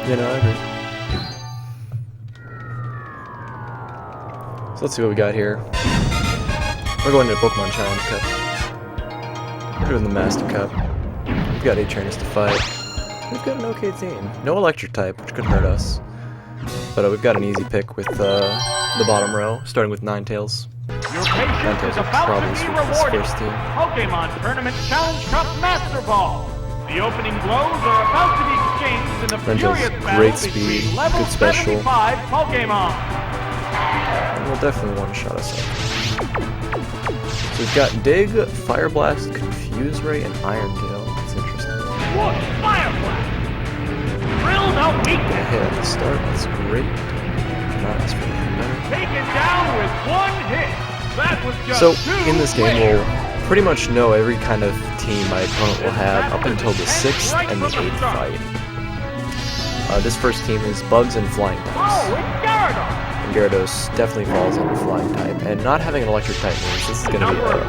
You know, I agree. So let's see what we got here. We're going to the Pokemon Challenge Cup. We're doing the Master Cup. We've got 8 trainers to fight. We've got an okay team. No electric type, which could hurt us. But we've got an easy pick with the bottom row, starting with Ninetales. Your patience is about to be rewarded. Pokemon Tournament Challenge Cup Master Ball. The opening blows are about to be exchanged in a furious battle between level 75 Pokemon. We'll definitely one-shot us up. So we've got Dig, Fire Blast, Confuse Ray, and Iron Tail. That's interesting. What? Fire Blast! Drill no weakness! Hit at the start, that's great. Cannot ask for anything better. Taken down with 1 hit. That was just So, in this game, we'll pretty much know every kind of team my opponent will have up until the 6th and the 8th fight. This first team is Bugs and Flying types. Oh, it's Gyarados! And Gyarados definitely falls under Flying type, and not having an Electric type means this is going to be a hard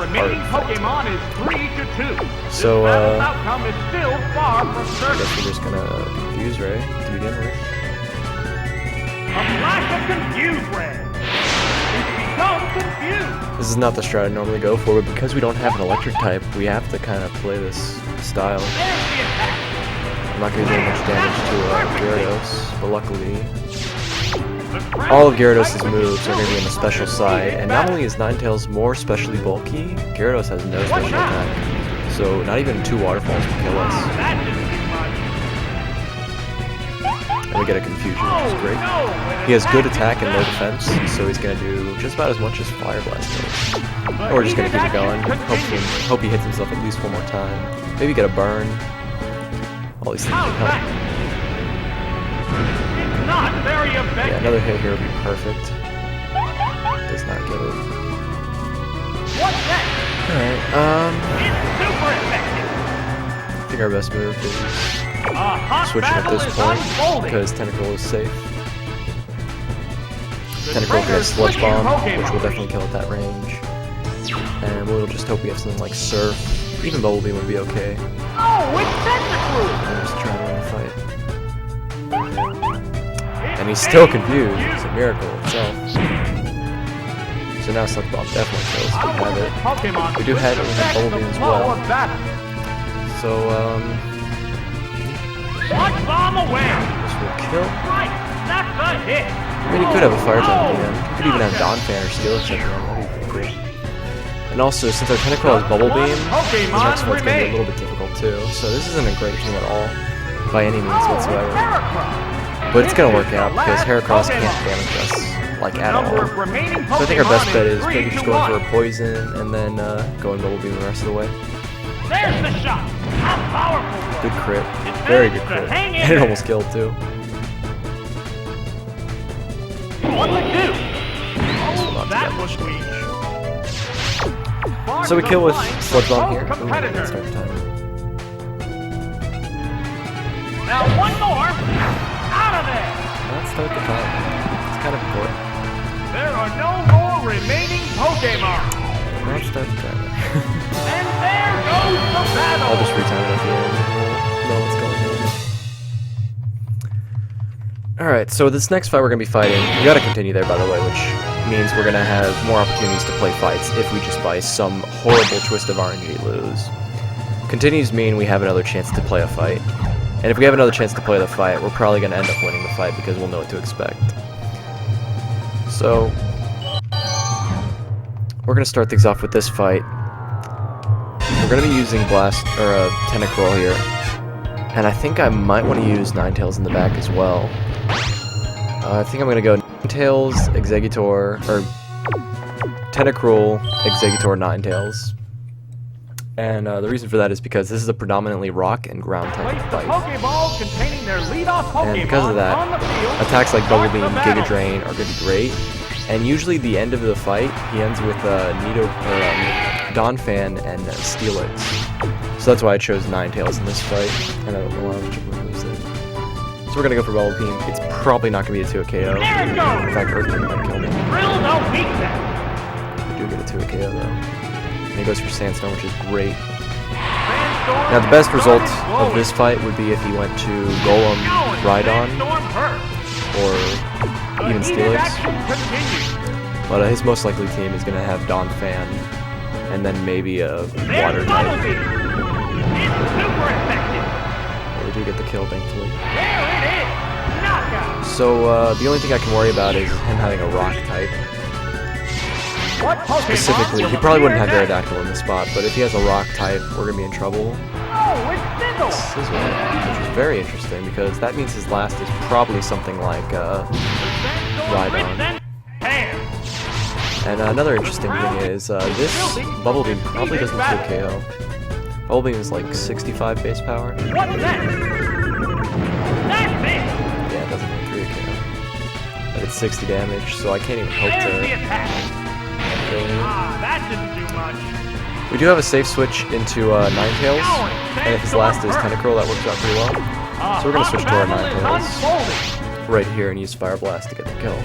fight. Pokemon is 3-2. So, This outcome is still far from I certain. guess we're just going to Confuse Ray to begin with. A flash of Confuse Ray. It's become confused. This is not the strat I normally go for, but because we don't have an Electric type, we have to kind of play this style. There's the attack. I'm not going to do much damage to Gyarados, but luckily all of Gyarados' moves are going to be on the special side, and not only is Ninetales more specially bulky, Gyarados has no special attack, so not even 2 waterfalls will kill us. That didn't do much. And we get a Confusion, which is great. He has good attack and low defense, so he's going to do just about as much as Fire Blast does. And we're just going to keep it going. Hope he hits himself at least 1 more time. Maybe get a burn. All these things can help. Not very effective. Yeah, another hit here would be perfect. Does not get it. What's that? Alright, It's super effective. I think our best move is A hot switching at battle this is point, unfolding. because Tentacle is safe. The Tentacle can trainer's Sludge switching Bomb, Pokemon. which will definitely kill at that range. And we'll just hope we have something like Surf. Even Bubble Beam would be okay. Oh, it's Tentacruel. And just try to win the fight. And he's still confused. It's a miracle itself. So now Sludge Bomb definitely kills. We have it. Pokemon We do have it. We have Bubble Beam as well. So, Sludge Bomb away. this will kill. Right, that's a hit. I mean, he could have a Fire type at the end. He could even have Donphan or Steelix at the end. That'd be great. And also, since our Tentacle has Bubble Beam, the next one's going to be a little bit difficult too. So this isn't a great team at all, by any means whatsoever. But it's going to work out, because Heracross can't damage us, like, at all. So I think our best bet is maybe just going for a Poison, and then going Bubble Beam the rest of the way. There's the shot. How powerful. Good crit. Very good crit. And it almost killed too. What to do? not That too was weak. So we kill with Sludge Bomb here. Ooh, Competitor. start the timer. Now one more. Out of there. Let's start the timer. It's kind of important. There are no more remaining Pokemon. Let's start the timer. And there goes the battle. I'll just retime it at the end. We'll know what's going on. Alright, so this next fight we're going to be fighting, we got to continue there by the way, which means we're going to have more opportunities to play fights if we just by some horrible twist of RNG lose. Continues mean we have another chance to play a fight. And if we have another chance to play the fight, we're probably going to end up winning the fight because we'll know what to expect. So, we're going to start things off with this fight. We're going to be using Tentacruel here. And I think I might want to use Ninetales in the back as well. I think I'm going to go Ninetales, Exeggutor, or Tentacruel, Exeggutor, Ninetales. And the reason for that is because this is a predominantly rock and ground type of fight. And because of that, attacks like Bubble Beam, Giga Drain are going to be great. And usually the end of the fight, he ends with Donphan and Steelix. So that's why I chose Ninetales in this fight. And I don't know why I was jumping those there. So we're going to go for Bubble Beam. It's probably not going to be a 2-KO. In fact, Earthquake might kill me. We do get a 2-KO though. And he goes for Sandstorm, which is great. Now the best result of this fight would be if he went to Golem Rhydon or even Steelix. But his most likely team is going to have Donphan and then maybe a Water type. We do get the kill, thankfully. So the only thing I can worry about is him having a Rock type. Specifically, he probably wouldn't have Aerodactyl in this spot, but if he has a Rock type, we're going to be in trouble. This is which is very interesting, because that means his last is probably something like Rhydon. And another interesting thing is, this Bubble Beam probably doesn't do KO. Bubble Beam is like 65 base power. Yeah, it doesn't do KO. But it's 60 damage, so I can't even hope to... That didn't do much. We do have a safe switch into Ninetales, and if his last is Tentacruel, that works out pretty well. So we're going to switch to our Ninetales right here and use Fire Blast to get the kill.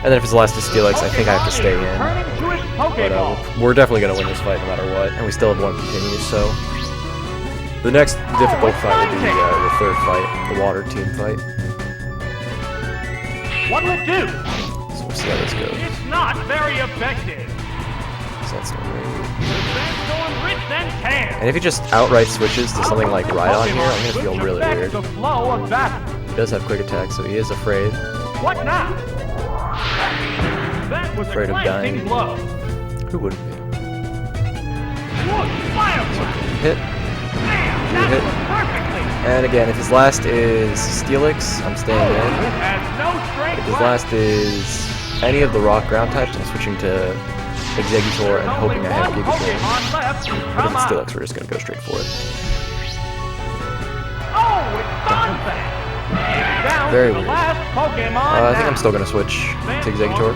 And then if his last is Steelix, I think I have to stay in. But we're definitely going to win this fight no matter what, and we still have one continue, so... The next difficult fight will be the third fight, the Water team fight. What will it do? So we'll see how this goes. It's not very effective. So that's And and if he just outright switches to something like Rhydon here, I'm going to feel really weird. He does have quick attack, so he is afraid. What now? That was Afraid of dying. blow. Who wouldn't be? Hit. Hit. Hit. And again, if his last is Steelix, I'm staying in. If his last is any of the rock ground types, I'm switching to Exeggutor and hoping I have Giga. But if it's Steelix, we're just going to go straight for it. Very weird. I think I'm still going to switch to Exeggutor.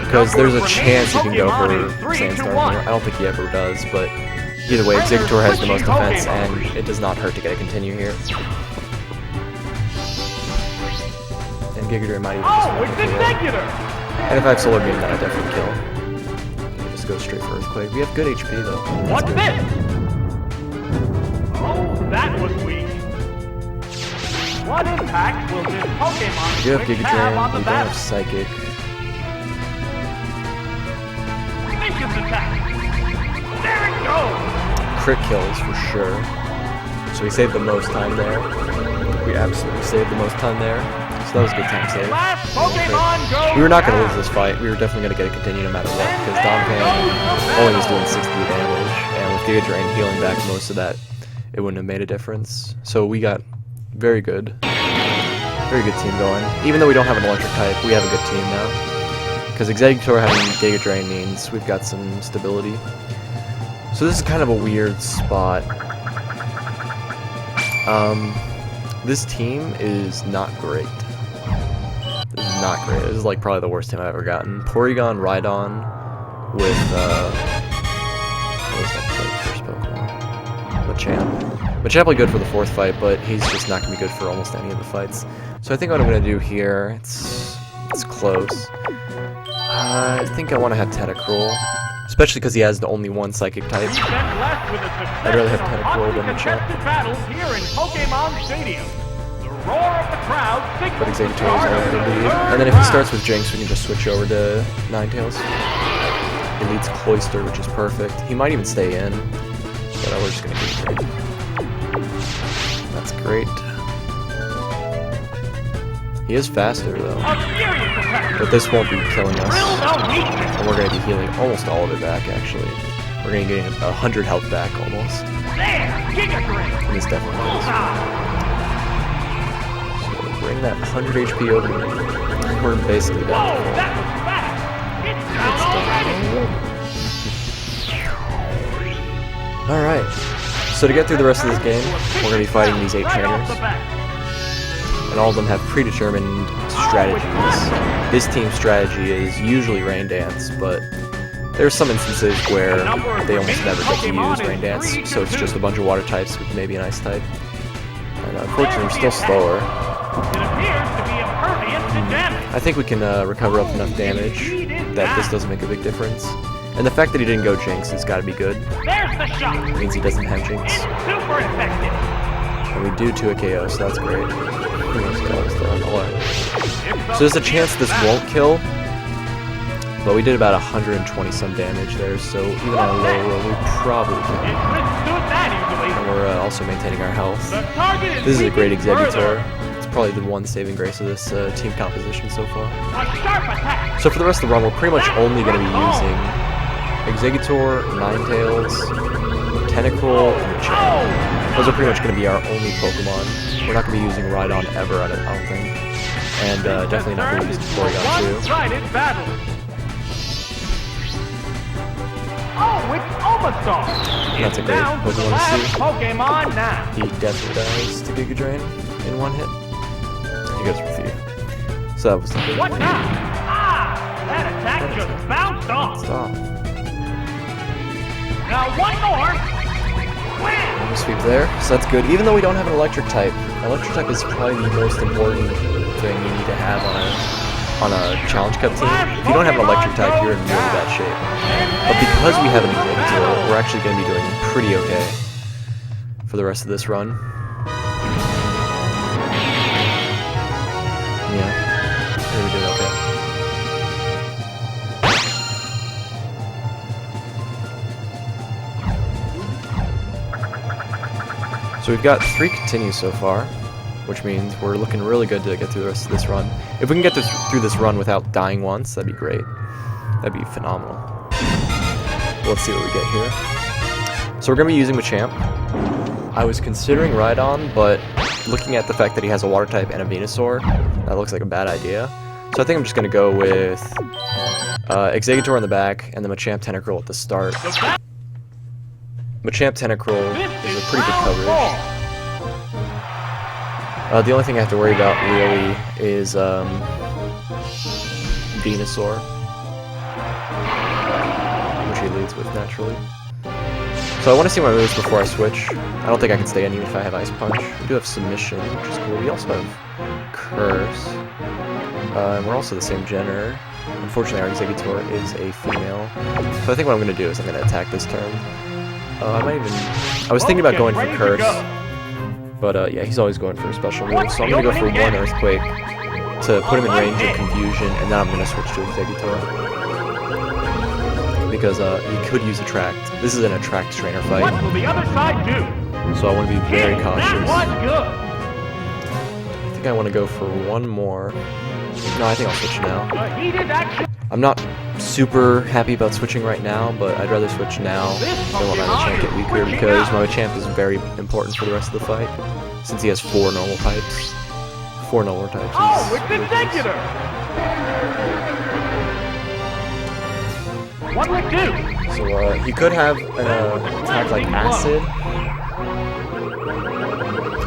Because there's a chance he can go for Sandstorm here. I don't think he ever does, but either way, Exeggutor has the most defense, and it does not hurt to get a continue here. And Gigador might even just make a kill. And if I have Solar Beam, then I definitely kill. Just go straight for Earthquake. We have good HP though. What's this? Oh, that was weak. What impact will this Pokemon we do have Giga Drain, on the we don't have Psychic. Vicious attack. There it goes. Crit kills for sure. So we saved the most time there. We absolutely saved the most time there. So that was a good time save. We were not going to lose this fight. We were definitely going to get a continue no matter what, because Donphan only was doing 60 damage, and with Giga Drain healing back most of that, it wouldn't have made a difference. So we got very good team going. Even though we don't have an electric type, we have a good team now. Because Exeggutor having Giga Drain means we've got some stability. So this is kind of a weird spot. This team is not great. This is not great. This is like probably the worst team I've ever gotten. Porygon Rhydon with what was that first Pokemon? Machamp. Machamp will be good for the fourth fight, but he's just not gonna be good for almost any of the fights. So I think what I'm gonna do here, it's close. I think I want to have Tentacruel, especially because he has the only one Psychic type. I'd rather have Tentacruel than Machamp. But Exeggutor is over the lead. And then if he starts with Jinx, we can just switch over to Ninetales. He leads Cloyster, which is perfect. He might even stay in, but we're just gonna keep it. That's great. He is faster though, but this won't be killing us. And we're gonna be healing almost all of it back. Actually, we're gonna get 100 health back almost. And this definitely is. Bring that 100 HP over to me. We're basically done. Alright, so to get through the rest of this game, we're going to be fighting these 8 trainers. And all of them have predetermined strategies. This team's strategy is usually Rain Dance, but there's some instances where they almost never get to use Rain Dance, so it's just a bunch of water types with maybe an ice type. And unfortunately, we're still slower. I think we can recover up enough damage that this doesn't make a big difference. And the fact that he didn't go Jinx has got to be good. There's the shot. It means he doesn't have Jinx. It's super effective. And we do 2 a KO, so that's great. So there's a chance this won't kill, but we did about 120 some damage there, so even on a low roll, we probably can. And we're also maintaining our health. This is a great Exeggutor. It's probably the one saving grace of this team composition so far. So for the rest of the run, we're pretty much only going to be using Exeggutor, Ninetales, Tentacruel, and Machamp. Those are pretty much going to be our only Pokemon. We're not going to be using Rhydon ever, I don't think. And definitely not going to be using Porygon too. Oh, it's Omastar! That's a great Pokemon to see. Pokemon now. He definitely dies to Giga Drain in one hit. He goes for Fear. So that was the good What one. now? Ah! That attack just bounced off. Stop. Now one more. Wham! We sweep there, so that's good. Even though we don't have an electric type is probably the most important thing you need to have on a Challenge Cup team. If you don't have an electric type, you're in really bad shape. But because we have an Exeggutor, we're actually going to be doing pretty okay for the rest of this run. Yeah, I think we did okay. So we've got 3 continues so far, which means we're looking really good to get through the rest of this run. If we can get through this run without dying once, that'd be great. That'd be phenomenal. Let's see what we get here. So we're going to be using Machamp. I was considering Rhydon, but looking at the fact that he has a Water type and a Venusaur, that looks like a bad idea. So I think I'm just going to go with Exeggutor on the back and the Machamp Tentacruel at the start. Machamp Tentacruel is a pretty good coverage. The only thing I have to worry about really is Venusaur, which he leads with naturally. So I want to see my moves before I switch. I don't think I can stay in even if I have Ice Punch. We do have Submission, which is cool. We also have Curse. And we're also the same gender. Unfortunately, our Exeggutor is a female. So I think what I'm going to do is I'm going to attack this turn. I was thinking about going for Curse. But yeah, he's always going for a special move, so I'm going to go for 1 Earthquake to put him in range of Confusion, and then I'm going to switch to Exeggutor. Because he could use Attract. This is an Attract trainer fight. What will the other side do? So I want to be very cautious. That was good. I think I want to go for 1 more. No, I think I'll switch now. A heated action. I'm not super happy about switching right now, but I'd rather switch now than let my Machamp get weaker, because my Machamp is very important for the rest of the fight, since he has 4 normal types. 4 normal types. Oh, it's Exeggutor! What would do? So he could have an attack like Acid. I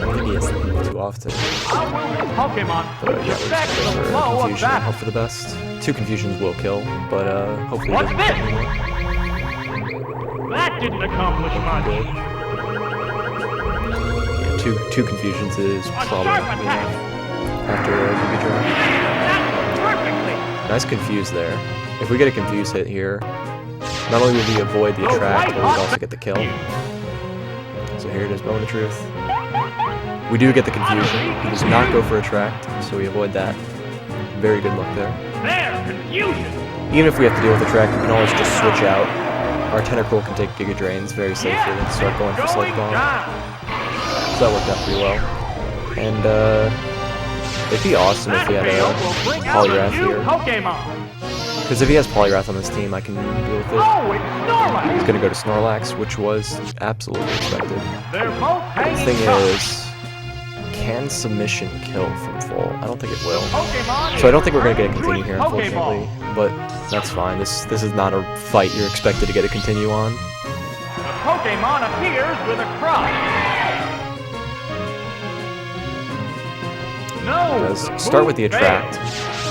don't think he hits them too often. Pokemon. But yeah, we're just going for Confusion and hope for the best. 2 Confusions will kill, but hopefully it doesn't kill anymore. That didn't accomplish much. Good. Yeah, 2 Confusions is probably enough after Giga Drain. Nice Confuse there. If we get a Confuse hit here, not only will we avoid the Attract, but we'll also get the kill. So here it is, Moment of Truth. We do get the Confusion. He does not go for Attract, so we avoid that. Very good luck there. Even if we have to deal with Attract, we can always just switch out. Our Tentacruel can take Giga Drains very safely and start going for Sludge Bomb. So that worked out pretty well. And it'd be awesome if we had a Poliwrath here. Because if he has Poliwrath on this team, I can deal with it. He's going to go to Snorlax, which was absolutely expected. The thing is, can Submission kill from full? I don't think it will. So I don't think we're going to get a continue here, unfortunately. But that's fine. This is not a fight you're expected to get a continue on. The Pokemon appears with a cry. No. Start with the Attract.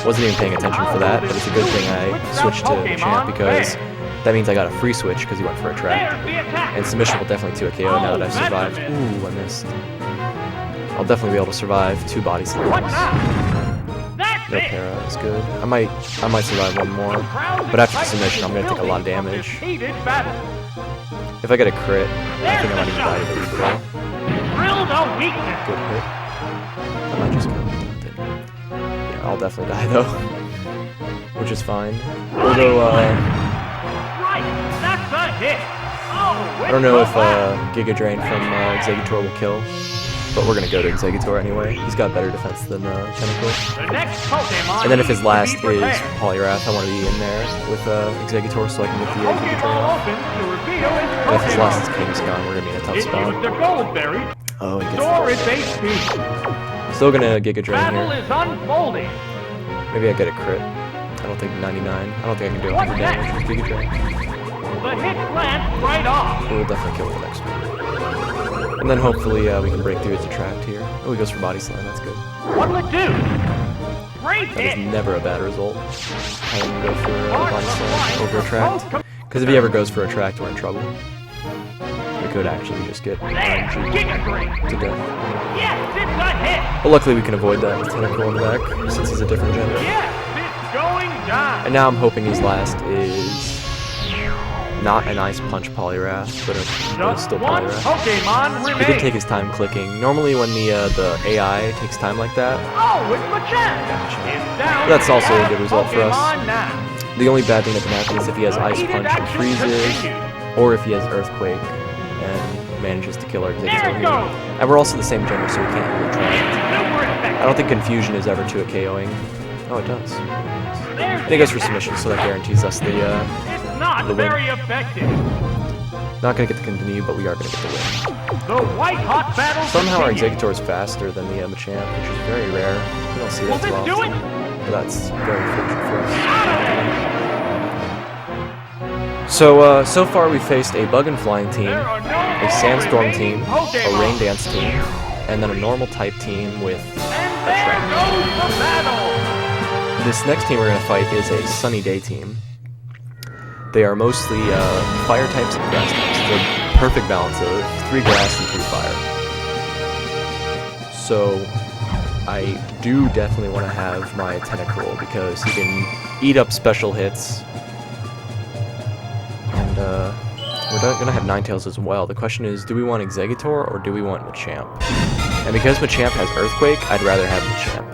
Wasn't even paying attention for that, but it's a good thing I switched to Machamp because that means I got a free switch because he went for Attract. And Submission will definitely 2 a KO now that I've survived. Ooh, I missed. I'll definitely be able to survive 2 Body Slams. No para is good. I might survive one more, but after the submission, I'm gonna take a lot of damage. If I get a crit, I think I might even die to the recoil. Good hit. I might just go with it. Yeah, I'll definitely die though, which is fine. Although, I don't know if Giga Drain from Exeggutor will kill, but we're gonna go to Exeggutor anyway. He's got better defense than Tentacle. And then if his last is Poliwrath, I want to be in there with Exeggutor so I can get the Giga Drain off. And if his last is Kangaskhan, we're gonna be in a tough spot. Oh, he gets the Still gonna Giga Drain here. Maybe I get a crit. I don't think 99. I don't think I can do 100 damage with Giga Drain. The hit lands right off. We'll definitely kill the next one. And then hopefully we can break through his attract here. Oh, he goes for Body Slam, that's good. What'll it do? Great hit! That is never a bad result. Having him go for Body Slam over attract. Because if he ever goes for attract, we're in trouble. We could actually just get RNG to death. Yes, it's a hit! But luckily we can avoid that with Tentacle in the back, since he's a different gender. Yes, it's going down! And now I'm hoping his last is not an Ice Punch Poliwrath, but it's still Poliwrath. He did take his time clicking. Normally when the AI takes time like that, that's also a good result for us. The only bad thing that can happen is if he has Ice Punch and freezes, or if he has Earthquake and manages to kill our Exeggutor. And we're also the same gender, so we can't really try it. I don't think Confusion is ever to a KOing. Oh, it does. And it goes for submission, so that guarantees us the win. Very effective. Not gonna get the continue, but we are gonna get the win. The white hot battle. Somehow our Exeggutor is faster than the Machamp, which is very rare. We don't see that too often. But that's very fortunate for us. So far we faced a Bug and Flying team, a Sandstorm team, a Rain Dance team, and then a normal type team with a Track. This next team we're gonna fight is a Sunny Day team. They are mostly fire types and grass types. They're a perfect balance of 3 grass and 3 fire. So I do definitely want to have my Tentacruel because he can eat up special hits. And we're going to have Ninetales as well. The question is, do we want Exeggutor or do we want Machamp? And because Machamp has Earthquake, I'd rather have Machamp.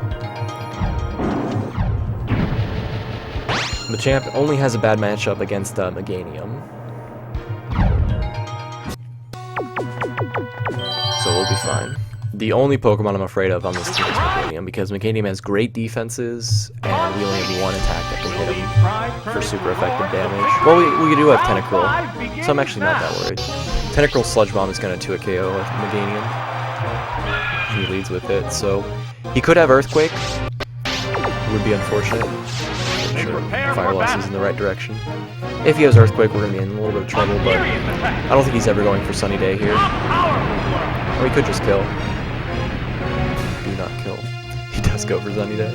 Machamp only has a bad matchup against Meganium. So we'll be fine. The only Pokemon I'm afraid of on this team is Meganium, because Meganium has great defenses, and we only have 1 attack that can hit him for super effective damage. Well, we do have Tentacruel, so I'm actually not that worried. Tentacruel Sludge Bomb is going to 2-KO with Meganium. He leads with it, so he could have Earthquake. It would be unfortunate. Sure, Fire Loss is in the right direction. If he has Earthquake, we're going to be in a little bit of trouble, but I don't think he's ever going for Sunny Day here. Or he could just kill. Do not kill. He does go for Sunny Day.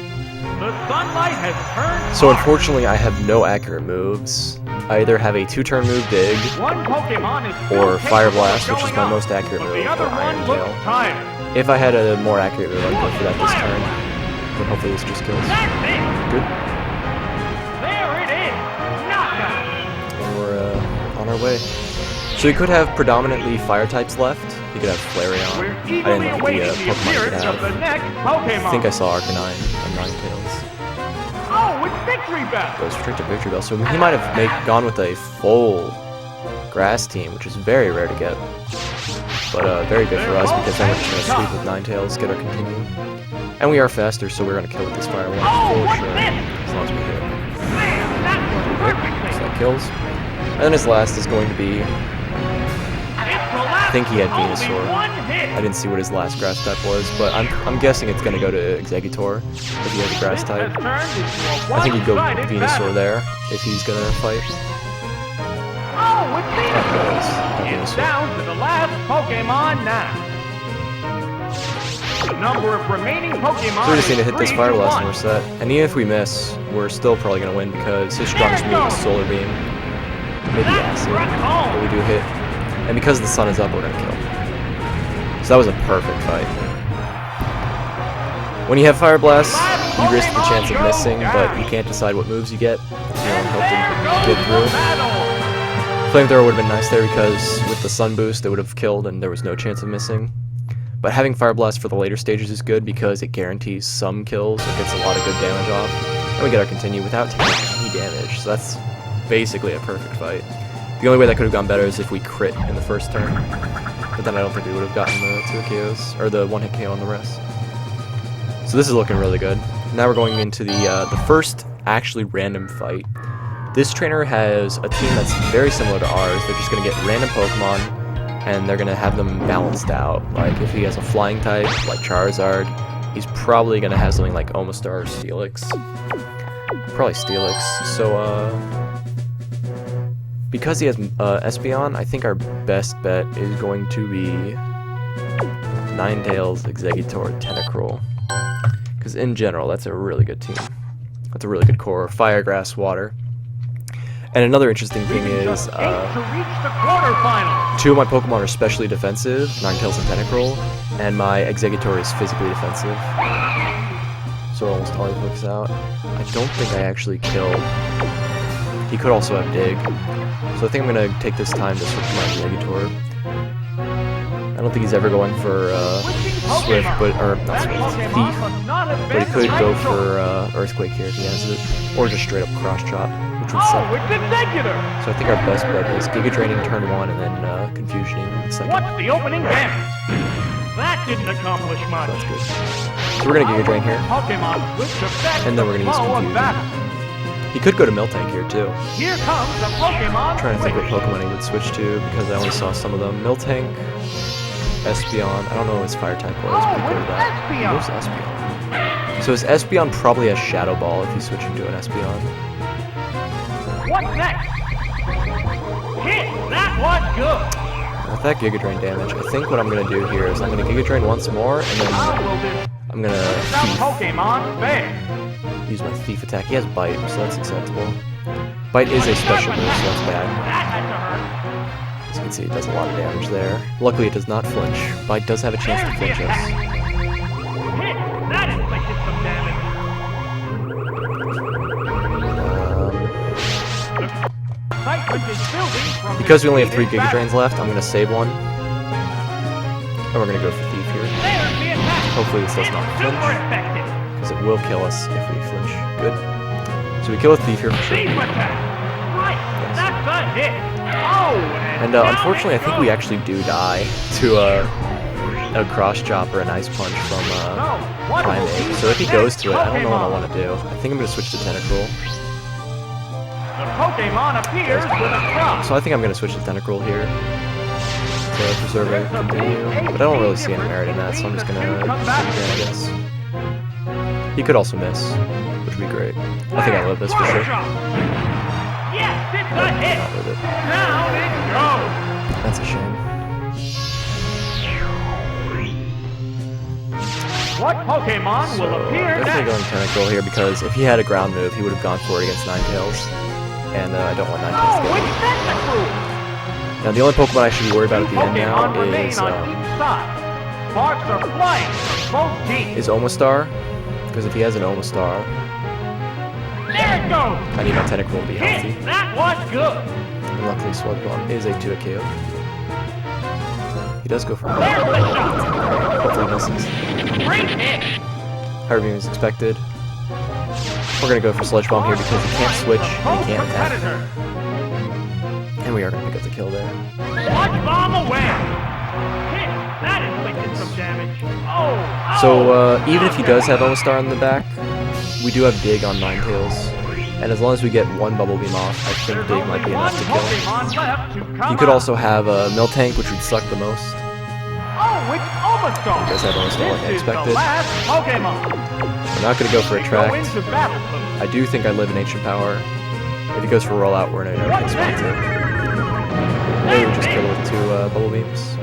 The sunlight has turned. So unfortunately, I have no accurate moves. I either have a 2-turn move Dig, or Fire Blast, which is my most accurate move, or Iron Tail. If I had a more accurate move, I'd go for that this turn. But hopefully this just kills. Good. On our way. So he could have predominantly fire types left. He could have Flareon. I didn't know the Pokemon he could have. I think I saw Arcanine and Ninetales. Oh, it's Victory Bell! Goes straight to Victory Bell. So he might have gone with a full grass team, which is very rare to get. But very good for us because then we're just going to sweep with Ninetales, get our continue. And we are faster, so we're going to kill with this Fire One for sure. As long as we hit. So that kills. And then his last is going to be, I think he had Venusaur. I didn't see what his last grass type was, but I'm guessing it's going to go to Exeggutor if he has a grass type. I think he'd go Venusaur there if he's going to fight. It's down to the last Pokemon now. The number of remaining Pokemon. So we just need to hit this Fire Blast and we're set. And even if we miss, we're still probably going to win because his strongest move is Solar Beam. Maybe Acid, but we do hit. And because the sun is up, we're going to kill. So that was a perfect fight. When you have Fire Blast, you risk the chance of missing, but you can't decide what moves you get. You know, hope to get through. Flamethrower would have been nice there because with the Sun Boost it would have killed and there was no chance of missing. But having Fire Blast for the later stages is good because it guarantees some kills or gets a lot of good damage off. And we get our continue without taking any damage, so that's basically a perfect fight. The only way that could have gone better is if we crit in the first turn, but then I don't think we would have gotten the 2 KOs, or the 1-hit KO on the rest. So this is looking really good. Now we're going into the first actually random fight. This trainer has a team that's very similar to ours. They're just going to get random Pokemon, and they're going to have them balanced out. Like, if he has a flying type, like Charizard, he's probably going to have something like Omastar or Steelix. Probably Steelix. So, because he has Espeon, I think our best bet is going to be Ninetales, Exeggutor, Tentacruel. Because in general, that's a really good team. That's a really good core. Fire, Grass, Water. And another interesting thing is, 2 of my Pokemon are specially defensive, Ninetales and Tentacruel, and my Exeggutor is physically defensive. So it almost always works out. I don't think I actually killed. He could also have Dig. So I think I'm going to take this time to switch to my Exeggutor. I don't think he's ever going for Swift, but, or not Swift, Thief. But he could go for Earthquake here if he has it. Or just straight up Cross Chop, which would suck. So I think our best bet is Giga Draining turn 1 and then Confusioning in the second. What's the opening damage? That didn't accomplish much. That's good. So we're going to Giga Drain here. And then we're going to use Confusion. He could go to Miltank here too. Here comes the Pokemon. I'm trying to think what Pokemon he would switch to because I only saw some of them. Miltank, Espeon. I don't know what his fire type was, but he could have that. He moves Espeon. So his Espeon probably has Shadow Ball if he's switching to an Espeon. What's next? Hit! That was good! With that Giga Drain damage, I think what I'm going to do here is I'm going to Giga Drain once more, and then I'm going to Pokemon fair. Use my Thief attack. He has Bite, so that's acceptable. Bite is a special move, so that's bad. As you can see, it does a lot of damage there. Luckily, it does not flinch. Bite does have a chance to flinch us. That inflicted some damage. Because we only have 3 Giga Drains left, I'm going to save one. And we're going to go for Thief here. Hopefully this does not flinch. Because it will kill us if we flinch. Good. So we kill a Thief here for sure. Yes. And unfortunately, I think we actually do die to a Cross Chop or an Ice Punch from Primeape. So if he goes to it, I don't know what I want to do. I think I'm going to switch to Tentacruel. So I think I'm going to switch to Tentacruel here to preserve and continue. But I don't really see any merit in that, so I'm just going to I guess. He could also miss, which would be great. I think I live this for sure. Yes, it's a hit. Not with it. Down it goes. That's a shame. What Pokemon will appear Definitely next? going Tentacruel here because if he had a ground move, he would have gone for it against Ninetales. And I don't want Ninetales to get it. Now the only Pokemon I should worry about at the end now is Omastar. Because if he has an Omastar, there it goes. I need my Tentacruel to be healthy. That was good. And luckily Sludge Bomb is a 2-hit KO. He does go for it. Hopefully he misses. Great hit. Higher Beam is expected. We're going to go for Sludge Bomb here because he can't switch and he can't attack. And we are going to pick up the kill there. Sludge Bomb away. Hit. That inflicted some damage. So even if he does have Omastar in the back, we do have Dig on Ninetales. And as long as we get one Bubble Beam off, I think Dig might be enough to kill him. You could also have a Miltank, which would suck the most. Oh, it's Omastar. He does have Omastar like I expected. We're not going to go for Attract. I do think I live in Ancient Power. If he goes for Rollout, we're in a no-kill spot too. Maybe we just kill it with 2 Bubble Beams.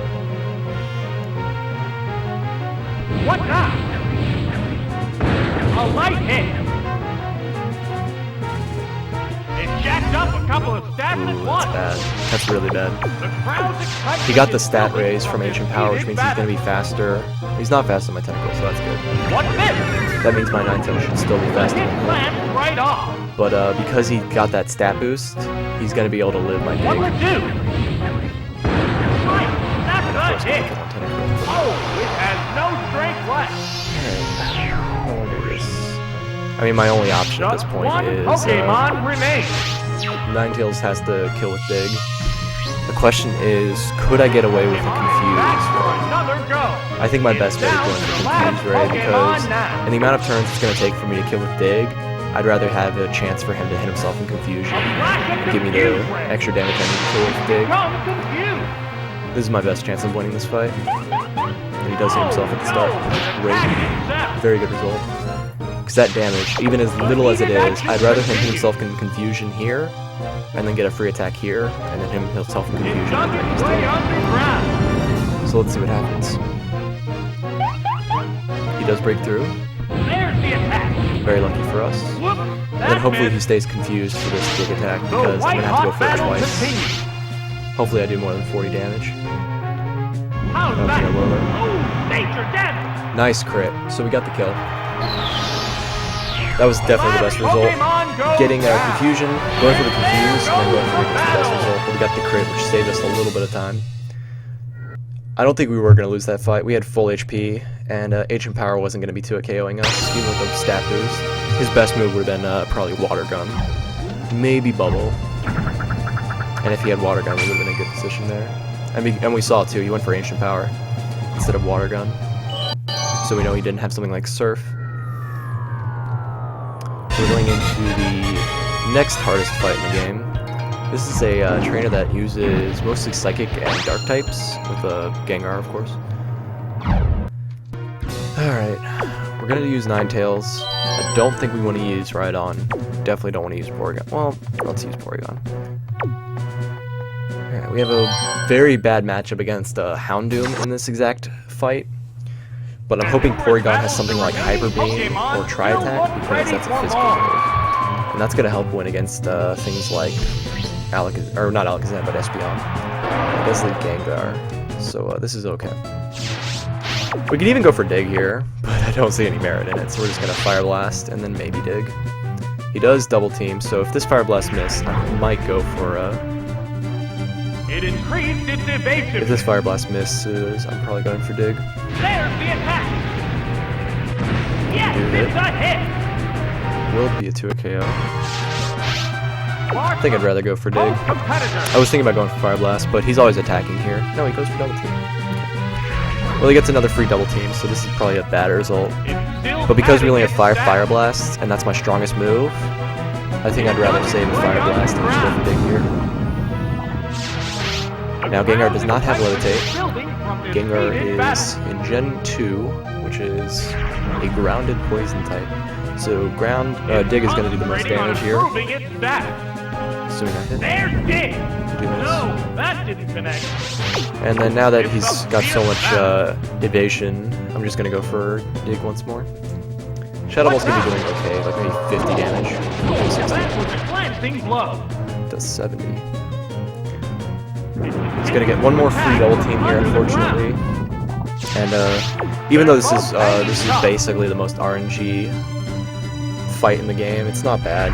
What now? A light hit. It jacked up a couple of stats at Ooh, once. that's bad. That's really bad. The crowd's excitement He got the is stat building raise from Ancient this Power, which heated means he's going to be battle. faster. He's not fast on my Tentacle, so that's good. What's this? That means my Ninetales should still be The faster hit than him. lands right off. But because he got that stat boost, he's going to be able to live my What dig. would do? Right, that's Of a course, hit. I'm on Tentacle. Oh, it has no strength left. Alright, I want to do this. I mean, my only option at this Just point one is Pokemon remains. Ninetales has to kill with Dig. The question is, could I get away with a Confuse Back for Ray? another go. I think my best bet is Down going to for the last Confuse Ray because Pokemon now. in the amount of turns it's going to take for me to kill with Dig, I'd rather have a chance for him to hit himself in Confusion Flash of and give me the Confuse Ray. extra damage I need to kill with Dig. Become confused. This is my best chance of winning this fight. And he does hit himself at the start. Great. Very good result. Because that damage, even as little as it is, I'd rather him hit himself in Confusion here, and then get a free attack here, and then him himself in Confusion. It's and on then its he's way dead. underground. So let's see what happens. He does break through. There's the attack. Very lucky for us. Whoop. And then hopefully he stays confused for this big attack The because I'm white gonna have to go hot for it battle twice. continues. Hopefully I do more than 40 damage. How's Okay, that? lower. Oh, nature damage. Nice crit. So we got the kill. That was definitely the best result. Pokemon goes Getting down. Confusion, going for the Confuse, and then going for the best result. But we got the crit, which saved us a little bit of time. I don't think we were going to lose that fight. We had full HP, and Ancient Power wasn't going to be 2KOing us, even with the stat boost. His best move would have been probably Water Gun. Maybe Bubble. And if he had Water Gun, we would have been in a good position there. And we saw, too, he went for Ancient Power instead of Water Gun. So we know he didn't have something like Surf. We're going into the next hardest fight in the game. This is a trainer that uses mostly Psychic and Dark types, with Gengar, of course. Alright, we're going to use Ninetales. I don't think we want to use Rhydon. Definitely don't want to use Porygon. Well, let's use Porygon. Alright, we have a very bad matchup against Houndoom in this exact fight. But I'm hoping Porygon has something like Hyper Beam or Tri-Attack because that's a physical move. And that's going to help win against things like Alakazam, or not Alakazam, but Espeon. It does leave Gengar, so this is okay. We could even go for Dig here, but I don't see any merit in it, so we're just going to Fire Blast and then maybe Dig. He does double team, so if this Fire Blast missed, I might go for It increased its evasion. if this Fire Blast misses, I'm probably going for Dig. There's the attack. Yes, Do it's it. a hit. Will be a 2KO. I think I'd rather go for Dig. Both competitors. I was thinking about going for Fire Blast, but he's always attacking here. No, he goes for double team. Okay. Well, he gets another free double team, so this is probably a bad result. It's still But because we only have fighting 5 Fire Blasts, and that's my strongest move, I think I'd rather save a Fire Blast and just go for Dig here. Now, Gengar does not have Levitate. Gengar is in Gen 2, which is a grounded poison type. So Dig is going to do the most damage here. Assuming I hit. There's Dig. Do this. No, that didn't connect. And then now that he's got so much evasion, I'm just going to go for Dig once more. Shadow Ball's going to be doing okay, like maybe 50 damage. Maybe 60. That was a glancing blow. Does 70. He's going to get one more free double team here, unfortunately. And even though this is basically the most RNG fight in the game, it's not bad.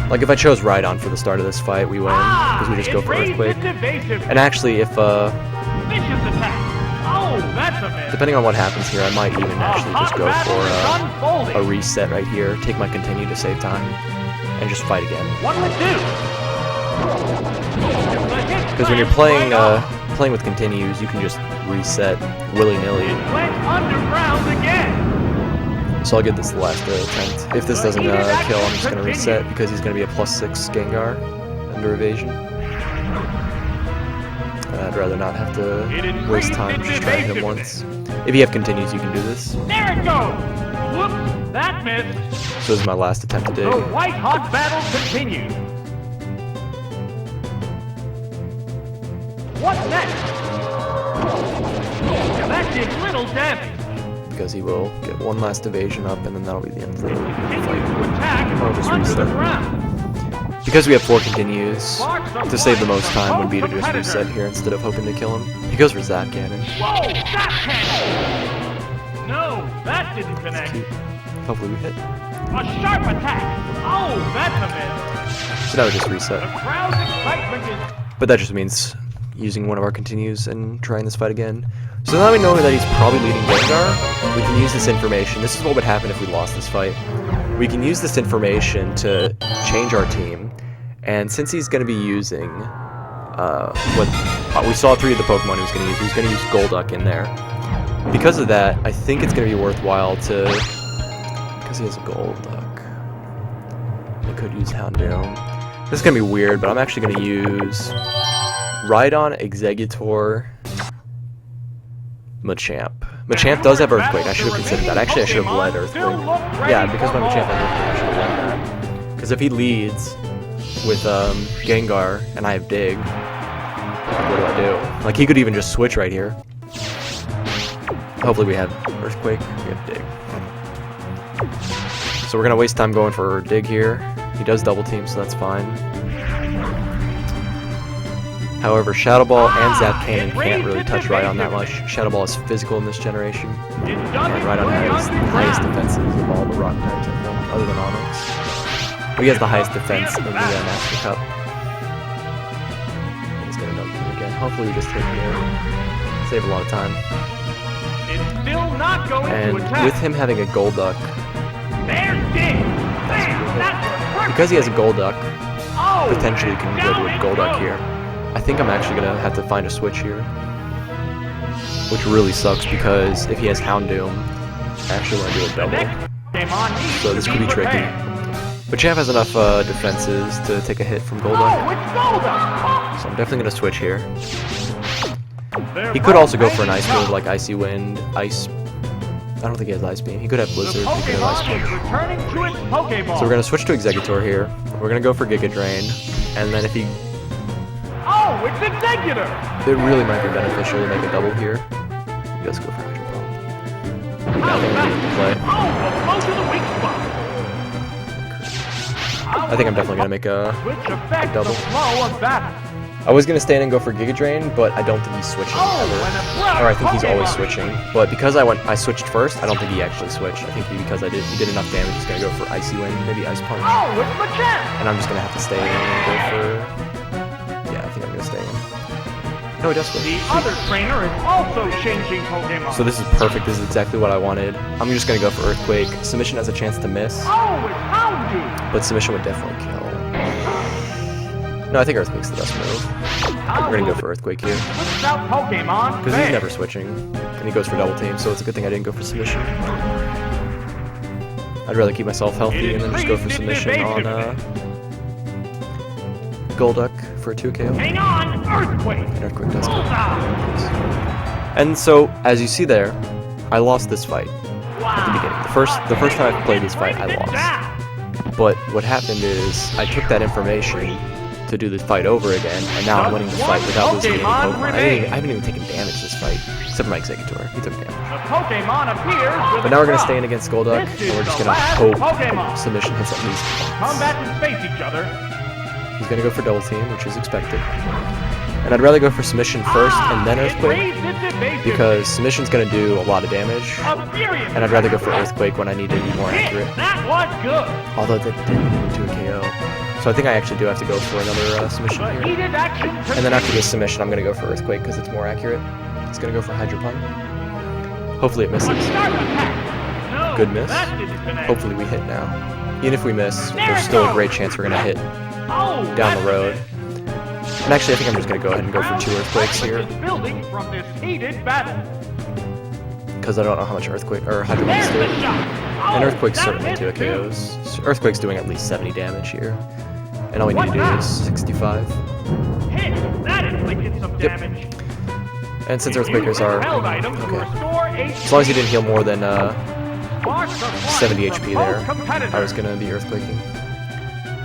Like if I chose Rhydon for the start of this fight, we win because we just go for Earthquake. And actually, if Vicious attack. Oh, that's a miss. depending on what happens here, I might even actually just go for a reset right here, take my continue to save time, and just fight again. What would do? Because when you're playing with continues, you can just reset willy-nilly. Went underground again. So I'll give this the last attempt. If this doesn't kill, I'm just going to reset because he's going to be a +6 Gengar under evasion. I'd rather not have to waste time just trying to hit him once. If you have continues, you can do this. There it goes. Whoops, that missed. So this is my last attempt to dig. The white hot battle continues. What's next? That did little damage. Because he will get one last evasion up, and then that'll be the end of the Continue fight. to attack I'll just under the reset. ground. Because we have 4 continues, to save the most time would be to just reset here instead of hoping to kill him. He goes for Zap Cannon. Whoa, Zap Cannon! No, that didn't connect. Hopefully we hit. A sharp attack! Oh, that's a miss! So now we just reset. The crowd's excitement is... But that just means using one of our continues and trying this fight again. So now we know that he's probably leading Gengar. We can use this information. This is what would happen if we lost this fight. We can use this information to change our team. And since he's going to be using we saw 3 of the Pokemon he was going to use. He was going to use Golduck in there. Because of that, I think it's going to be worthwhile to... Because he has a Golduck. I could use Houndoom. This is going to be weird, but I'm actually going to use Rhydon, Exeggutor, Machamp. Machamp does have Earthquake. I should have considered that. Actually, I should have led Earthquake. Yeah, because my Machamp has Earthquake, I should have led that. Because if he leads with Gengar and I have Dig, what do I do? Like, he could even just switch right here. Hopefully we have Earthquake. We have Dig. So we're going to waste time going for Dig here. He does double team, so that's fine. However, Shadow Ball and Zap Cannon can't really touch Rhydon that much. Shadow Ball is physical in this generation. And Rhydon has the highest defenses of all the rock types, I think, other than Onyx. But he has the highest defense in the Master Cup. He's going to no him again. Hopefully we just hit here. Save a lot of time. It's still not going and to attack. With him having a Golduck, because he has a Golduck, potentially you can go to a Golduck here. I think I'm actually going to have to find a switch here. Which really sucks because if he has Houndoom, I actually want to do a double. So this could be tricky. But Champ has enough defenses to take a hit from Golduck. So I'm definitely going to switch here. He could also go for an ice move like Icy Wind, Ice... I don't think he has Ice Beam. He could have Blizzard, he could have Ice Punch. So we're going to switch to Exeggutor here. We're going to go for Giga Drain. And then if he... Oh, it's Exeggutor! It really might be beneficial to make a double here. He does go for Hydro Pump. Now I think I'm going to play. I think I'm definitely going to make a double. I was going to stand and go for Giga Drain, but I don't think he's switching ever. Or I think he's always switching. But because I switched first, I don't think he actually switched. I think because he did enough damage, he's going to go for Icy Wind, maybe Ice Punch. And I'm just going to have to stay in and go for... Yeah, I think I'm going to stay in. No, he does switch. The other trainer is also changing Pokemon. So this is perfect. This is exactly what I wanted. I'm just going to go for Earthquake. Submission has a chance to miss. Oh, it's Houndoom! But Submission would definitely kill. No, I think Earthquake's the best move. We're going to go for Earthquake here. Because he's never switching. And he goes for double team, so it's a good thing I didn't go for Submission. I'd rather keep myself healthy and then just go for Submission on Golduck for a 2 KO. Hang on, Earthquake! And Earthquake does kill. And so, as you see there, I lost this fight at the beginning. The first time I played this fight, I lost. But what happened is, I took that information to do the fight over again, and now I'm winning the fight without losing any Pokemon. I haven't even taken damage this fight, except for my Exeggutor. He took damage. But now we're going to stay in against Golduck, and we're just going to hope Submission hits at least once. He's going to go for double team, which is expected. And I'd rather go for Submission first and then Earthquake, because Submission's going to do a lot of damage, and I'd rather go for Earthquake when I need to be more accurate. Although that didn't get into a KO. So I think I actually do have to go for another Submission here. And then after this Submission, I'm going to go for Earthquake because it's more accurate. It's going to go for Hydro Pump. Hopefully it misses. Good miss. Hopefully we hit now. Even if we miss, there's still a great chance we're going to hit down the road. And actually, I think I'm just going to go ahead and go for 2 Earthquakes here. Because I don't know how much Earthquake or Hydro Pumps do. And Earthquake's certainly 2 KOs. So Earthquake's doing at least 70 damage here. And all we need to do is 65. Yep. And since Earthquakers are... Okay. As long as he didn't heal more than 70 HP there, I was going to be Earthquaking.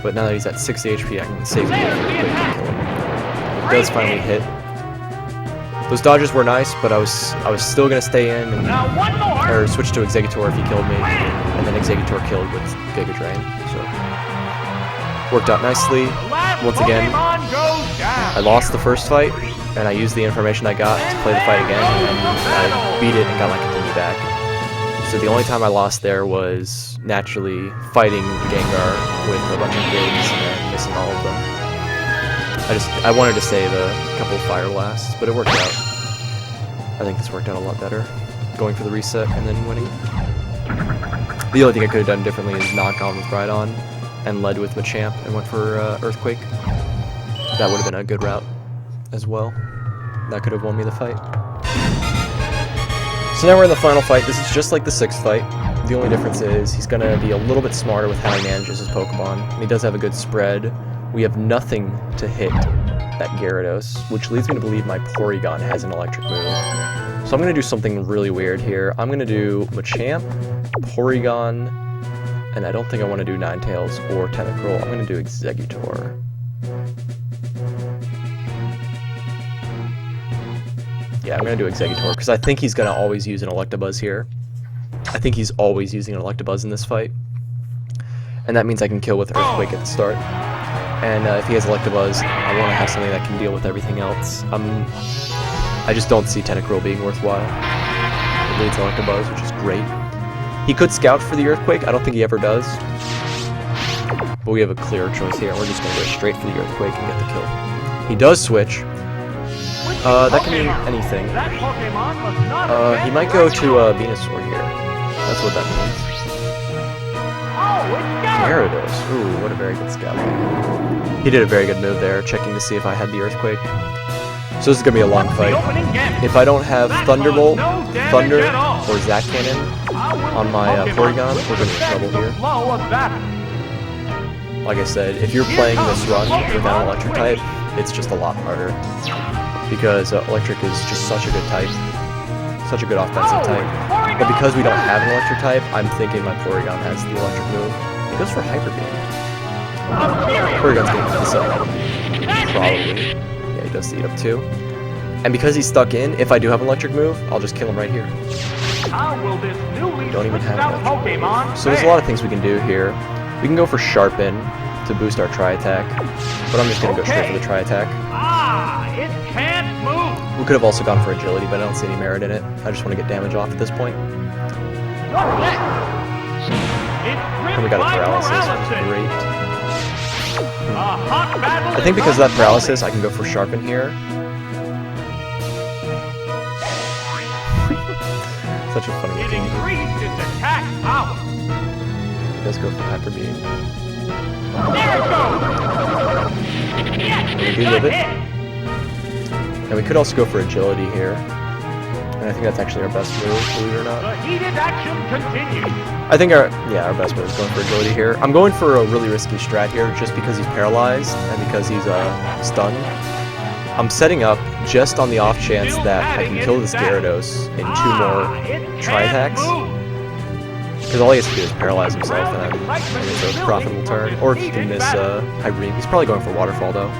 But now that he's at 60 HP, I can safely Earthquake and kill him. It does finally hit. Those dodges were nice, but I was still going to stay in and or switch to Exeggutor if he killed me. And then Exeggutor killed with Giga Drain. So Worked out nicely. Once again, I lost the first fight, and I used the information I got to play the fight again, and I beat it and got my continue back. So the only time I lost there was naturally fighting Gengar with a bunch of bigs and missing all of them. I wanted to save a couple of Fire Blasts, but it worked out. I think this worked out a lot better, going for the reset and then winning. The only thing I could have done differently is not gone with Rhydon and led with Machamp and went for Earthquake. That would have been a good route as well. That could have won me the fight. So now we're in the final fight. This is just like the 6th fight. The only difference is he's going to be a little bit smarter with how he manages his Pokemon. And he does have a good spread. We have nothing to hit that Gyarados, which leads me to believe my Porygon has an electric move. So I'm going to do something really weird here. I'm going to do Machamp, Porygon, and I don't think I want to do Ninetales or Tentacruel. I'm going to do Exeggutor. Yeah, I'm going to do Exeggutor, because I think he's going to always use an Electabuzz here. I think he's always using an Electabuzz in this fight. And that means I can kill with Earthquake at the start. And if he has Electabuzz, I want to have something that can deal with everything else. I just don't see Tentacruel being worthwhile. It leads Electabuzz, which is great. He could Scout for the Earthquake. I don't think he ever does. But we have a clear choice here. We're just going to go straight for the Earthquake and get the kill. He does switch. That can mean anything. He might go to Venusaur here. That's what that means. Gyarados. Ooh, what a very good scout. He did a very good move there, checking to see if I had the Earthquake. So this is going to be a long fight. If I don't have Thunderbolt, Thunder, or Zac Cannon on my Porygon, we're going to be in trouble here. Like I said, if you're playing this run without an Electric type, it's just a lot harder. Because Electric is just such a good type. Such a good offensive type. But because we don't have an Electric type, I'm thinking my Porygon has the Electric move. He goes for Hyper Beam. Porygon's going to eat this up. Probably. Yeah, he does eat up too. And because he's stuck in, if I do have an Electric move, I'll just kill him right here. Don't even have an Electric move. So there's a lot of things we can do here. We can go for Sharpen to boost our Tri-Attack. But I'm just going to go straight for the Tri-Attack. It can't move. We could have also gone for Agility, but I don't see any merit in it. I just want to get damage off at this point. And we got a Paralysis, which is great. I think because of that Paralysis, I can go for Sharpen here. Such a funny game. He does go for Hyper Beam. We do live it. And we could also go for Agility here. And I think that's actually our best move, believe it or not. The heated action continues. I think our best move is going for Agility here. I'm going for a really risky strat here just because he's paralyzed and because he's stunned. I'm setting up just on the off chance that I can kill this Gyarados in 2 more Tri-Attacks. Because all he has to do is paralyze himself and it's a profitable turn. Or if he can miss Hyper Beam. He's probably going for Waterfall though.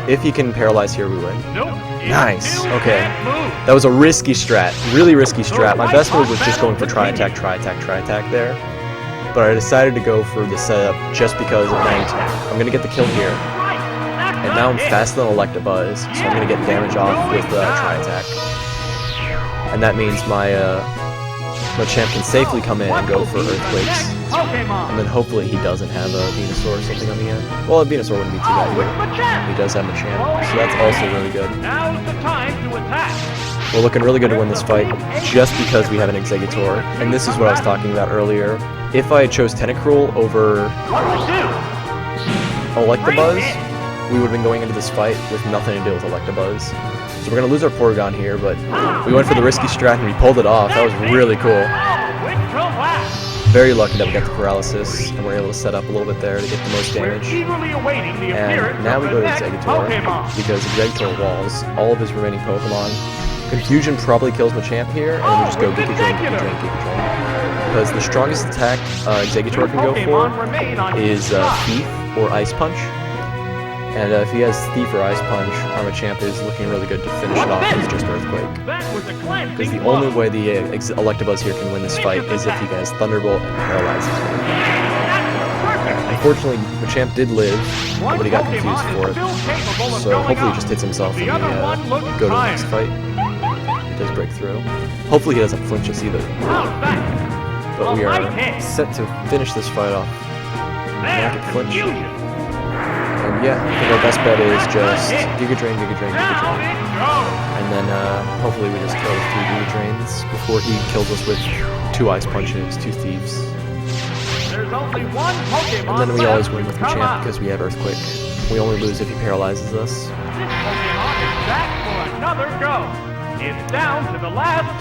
If he can paralyze here, we win. Nice. Okay. That was a risky strat. Really risky strat. My best move was just going for Tri-Attack, Tri-Attack, Tri-Attack there. But I decided to go for the setup just because it meant I'm going to get the kill here. And now I'm faster than Electabuzz, so I'm going to get damage off with the Tri-Attack. And that means my Machamp can safely come in and go for Earthquakes. And then hopefully he doesn't have a Venusaur or something on the end. Well, a Venusaur wouldn't be too bad either. He does have Machamp, so that's also really good. We're looking really good to win this fight, just because we have an Exeggutor. And this is what I was talking about earlier. If I chose Tentacruel over Electabuzz, we would have been going into this fight with nothing to do with Electabuzz. So we're going to lose our Porygon here, but we went for the risky strat and we pulled it off. That was really cool. Very lucky that we got the Paralysis and we're able to set up a little bit there to get the most damage. And now we go to Exeggutor, because Exeggutor walls all of his remaining Pokemon. Confusion probably kills Machamp here, and then we just go Giga Drain, Giga Drain, Giga Drain. Because the strongest attack Exeggutor can go for is Thief or Ice Punch. And if he has Thief or Ice Punch, our Machamp is looking really good to finish it off with just Earthquake. Because the only way the Electabuzz here can win this fight is if he has Thunderbolt and paralyzes him. Unfortunately, Machamp did live, but he got confused for it. So hopefully he just hits himself and we go to the next fight. He does break through. Hopefully he doesn't flinch us either. But we are set to finish this fight off. Not get flinch. And yeah, I think our best bet is just Giga Drain, Giga Drain, Giga Drain. And then hopefully we just kill 3 Giga Drains before he kills us with 2 Ice Punches, 2 Thieves. And then we always win with Machamp because we have Earthquake. We only lose if he paralyzes us.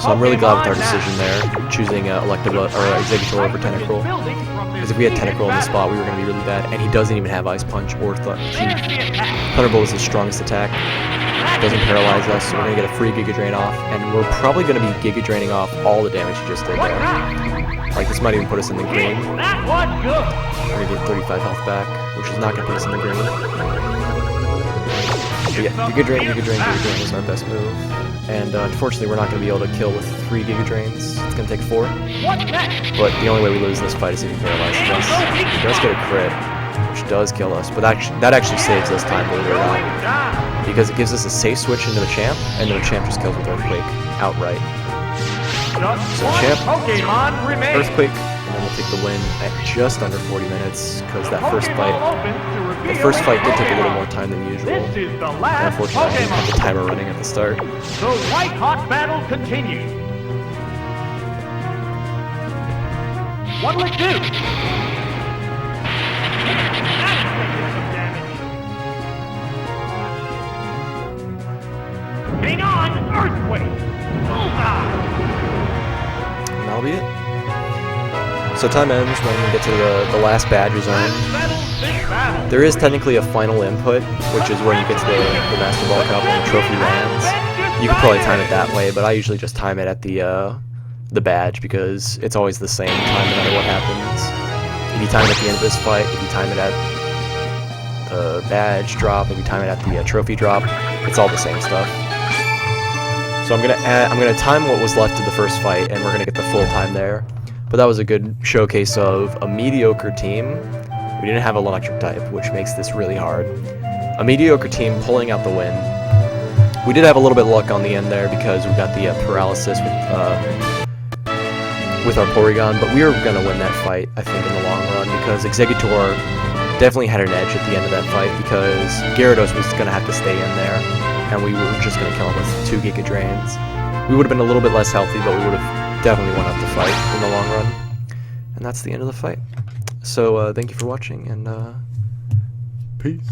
So I'm really glad with our decision there, choosing Electabuzz or Exeggutor over Tentacruel. Because if we had Tentacruel in the spot, we were going to be really bad. And he doesn't even have Ice Punch or Thunderbolt is his strongest attack. Doesn't paralyze us, so we're going to get a free Giga Drain off. And we're probably going to be Giga Draining off all the damage he just did there. Like, this might even put us in the green. We're going to get 35 health back, which is not going to put us in the green. But yeah, Giga Drain, Giga Drain, Giga Drain is our best move. And unfortunately, we're not going to be able to kill with 3 Giga Drains. It's going to take 4. But the only way we lose this fight is if he paralyzes us. He does get a crit, which does kill us. But that actually saves us time, believe it or not. Because it gives us a safe switch into Machamp, and the Machamp just kills with Earthquake outright. So Machamp, Earthquake, and then we'll take the win at just under 40 minutes. Because that first fight did take a little more time than usual. And unfortunately, I didn't have the timer running at the start. The white hot battle continues. What'll it do? Hang on, Earthquake! Bullseye! And that'll be it. So time ends when we get to the last Badger Zone. There is technically a final input, which is when you get to the Master Ball Cup and the trophy lands. You could probably time it that way, but I usually just time it at the badge because it's always the same time no matter what happens. If you time it at the end of this fight, if you time it at the badge drop, if you time it at the trophy drop, it's all the same stuff. So I'm gonna time what was left of the first fight, and we're gonna get the full time there. But that was a good showcase of a mediocre team. We didn't have an electric type, which makes this really hard. A mediocre team pulling out the win. We did have a little bit of luck on the end there because we got the paralysis with our Porygon, but we were going to win that fight, I think, in the long run, because Exeggutor definitely had an edge at the end of that fight because Gyarados was going to have to stay in there, and we were just going to kill him with 2 Giga Drains. We would have been a little bit less healthy, but we would have definitely won up the fight in the long run. And that's the end of the fight. So thank you for watching, and peace.